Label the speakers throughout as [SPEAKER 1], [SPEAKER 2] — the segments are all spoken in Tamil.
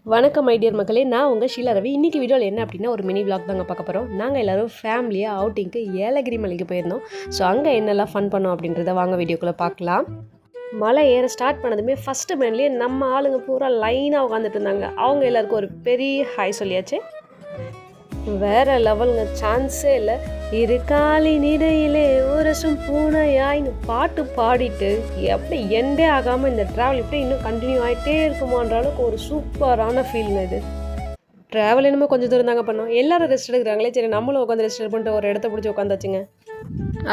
[SPEAKER 1] வணக்கம் மை டியர் மக்களே, நான் உங்கள் ஷீலா ரவி. இன்றைக்கி வீடியோவில் என்ன அப்படின்னா ஒரு மினி விளாக் தாங்க பார்க்க போகிறோம். நாங்கள் எல்லோரும் ஃபேமிலியாக அவுட்டிங்க்கு ஏலகிரி மலைக்கு போயிருந்தோம். ஸோ அங்கே என்னெல்லாம் ஃபன் பண்ணோம் அப்படின்றத வாங்க வீடியோக்குள்ளே பார்க்கலாம். மலை ஏற ஸ்டார்ட் பண்ணதுமே ஃபஸ்ட்டு மேன்லேயே நம்ம ஆளுங்க பூரா லைனாக உட்காந்துட்டு இருந்தாங்க. அவங்க எல்லாருக்கும் ஒரு பெரிய ஹாய் சொல்லியாச்சு. வேறு லெவலுங்க, சான்ஸே இல்லை. இரு காலின் இடையிலே உரசும் பூனையாயின்னு பாட்டு பாடிட்டு எப்படி எண்டே ஆகாமல் இந்த ட்ராவல் இப்படி இன்னும் கண்டினியூ ஆகிட்டே இருக்குமான்ற அளவுக்கு ஒரு சூப்பரான ஃபீலுங்க இது. ட்ராவல் என்னமோ கொஞ்சம் தூரம் தாங்க பண்ணோம். எல்லோரும் ரெஸ்ட் எடுக்கிறாங்களே, சரி நம்மளும் உட்காந்து ரெஸ்ட் பண்ணிட்டு ஒரு இடத்த பிடிச்சி உட்காந்தாச்சுங்க.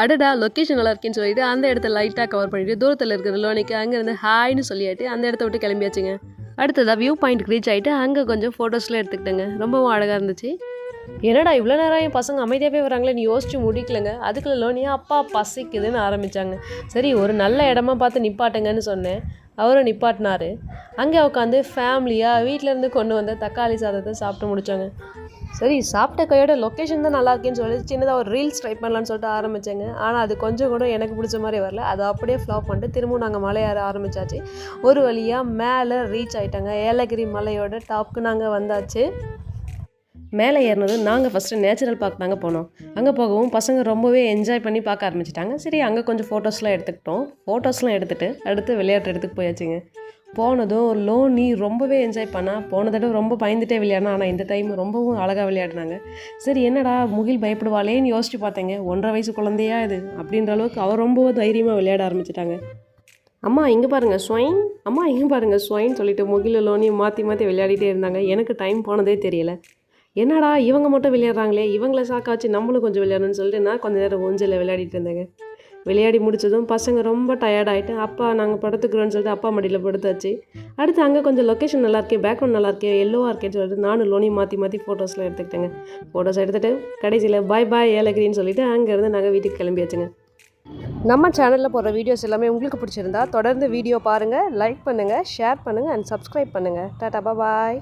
[SPEAKER 1] அடடா லொக்கேஷன் நல்லா இருக்கேன்னு சொல்லிட்டு அந்த இடத்த லைட்டாக கவர் பண்ணிவிட்டு தூரத்தில் இருக்கிற லோனிக்கு அங்கேருந்து ஹாய்னு சொல்லியாட்டு அந்த இடத்த விட்டு கிளம்பியாச்சுங்க. அடுத்ததாக வியூ பாயிண்ட்டுக்கு ரீச் ஆகிட்டு அங்கே கொஞ்சம் ஃபோட்டோஸ்லாம் எடுத்துக்கிட்டேங்க. ரொம்பவும் அழகாக இருந்துச்சு. என்னடா இவ்வளோ நேரம் என் பசங்க அமைதியாகவே வராங்களேன்னு யோசிச்சு முடிக்கலங்க. அதுக்குள்ள லோனியா அப்பா பசிக்குதுன்னு ஆரம்பித்தாங்க. சரி ஒரு நல்ல இடமா பார்த்து நிப்பாட்டுங்கன்னு சொன்னேன். அவரும் நிப்பாட்டினார். அங்கே உட்காந்து ஃபேமிலியாக வீட்டிலேருந்து கொண்டு வந்த தக்காளி சாதத்தை சாப்பிட்டு முடித்தாங்க. சரி சாப்பிட்ட கையோட லொக்கேஷன் தான் நல்லா இருக்கேன்னு சொல்லி சின்னதாக ஒரு ரீல்ஸ் ட்ரை பண்ணலான்னு சொல்லிட்டு ஆரம்பித்தேங்க. ஆனால் அது கொஞ்சம் கூட எனக்கு பிடிச்ச மாதிரி வரல. அதை அப்படியே ஃப்ளாப் பண்ணிட்டு திரும்பவும் நாங்கள் மலை ஏற ஆரம்பித்தாச்சு. ஒரு வழியாக மேலே ரீச் ஆகிட்டாங்க. ஏலகிரி மலையோட டாப்புக்கு நாங்கள் வந்தாச்சு. மேலே ஏறினது நாங்கள் ஃபஸ்ட்டு நேச்சுரல் பார்க் தாங்க போனோம். அங்கே போகவும் பசங்க ரொம்பவே என்ஜாய் பண்ணி பார்க்க ஆரம்பிச்சிட்டாங்க. சரி அங்கே கொஞ்சம் ஃபோட்டோஸ்லாம் எடுத்துக்கிட்டோம். ஃபோட்டோஸ்லாம் எடுத்துகிட்டு அடுத்து விளையாட்டு இடத்துக்கு போயாச்சுங்க. போனதும் லோனி ரொம்பவே என்ஜாய் பண்ணால். போன தடவை ரொம்ப பயந்துட்டே விளையாடினா, ஆனால் இந்த டைம் ரொம்பவும் அழகாக விளையாடினாங்க. சரி என்னடா முகில் பயப்படுவாளேன்னு யோசிச்சு பார்த்தேங்க. 1.5 வயசு குழந்தையா இது அப்படின்ற அளவுக்கு அவர் ரொம்ப தைரியமாக விளையாட ஆரம்பிச்சிட்டாங்க. அம்மா இங்கே பாருங்கள் ஸ்வைன், அம்மா இங்கே பாருங்கள் ஸ்வைன்னு சொல்லிட்டு முகில் லோனியும் மாற்றி மாற்றி விளையாடிட்டே இருந்தாங்க. எனக்கு டைம் போனதே தெரியலை. என்னடா இவங்க மட்டும் விளையாடுறாங்களே, இவங்கள சாக்காச்சு நம்மளும் கொஞ்சம் விளையாடணும்னு சொல்லிட்டு நான் கொஞ்சம் நேரம் ஊஞ்சலில் விளையாடிட்டு இருந்தேங்க. விளையாடி முடித்ததும் பசங்க ரொம்ப டயர்டாகிட்டு அப்பா நாங்கள் படுத்துக்கிறோன்னு சொல்லிட்டு அப்பா மடியில் படுத்தாச்சு. அடுத்து அங்கே கொஞ்சம் லொக்கேஷன் நல்லா இருக்கே, பேக்ரவுண்ட் நல்லா இருக்கே, எல்லோவாக இருக்கேன்னு சொல்லிட்டு நானும் லோனி மாற்றி மாற்றி ஃபோட்டோஸ்லாம் எடுத்துக்கிட்டேங்க. ஃபோட்டோஸ் எடுத்துகிட்டு கடைசியில் பாய் பாய் ஏலகிரின்னு சொல்லிவிட்டு அங்கேருந்து நாங்கள் வீட்டுக்கு கிளம்பியாச்சுங்க. நம்ம சேனலில் போடுற வீடியோஸ் எல்லாமே உங்களுக்கு பிடிச்சிருந்தா தொடர்ந்து வீடியோ பாருங்கள், லைக் பண்ணுங்கள், ஷேர் பண்ணுங்கள் அண்ட் சப்ஸ்கிரைப் பண்ணுங்கள். டாடா பாய்.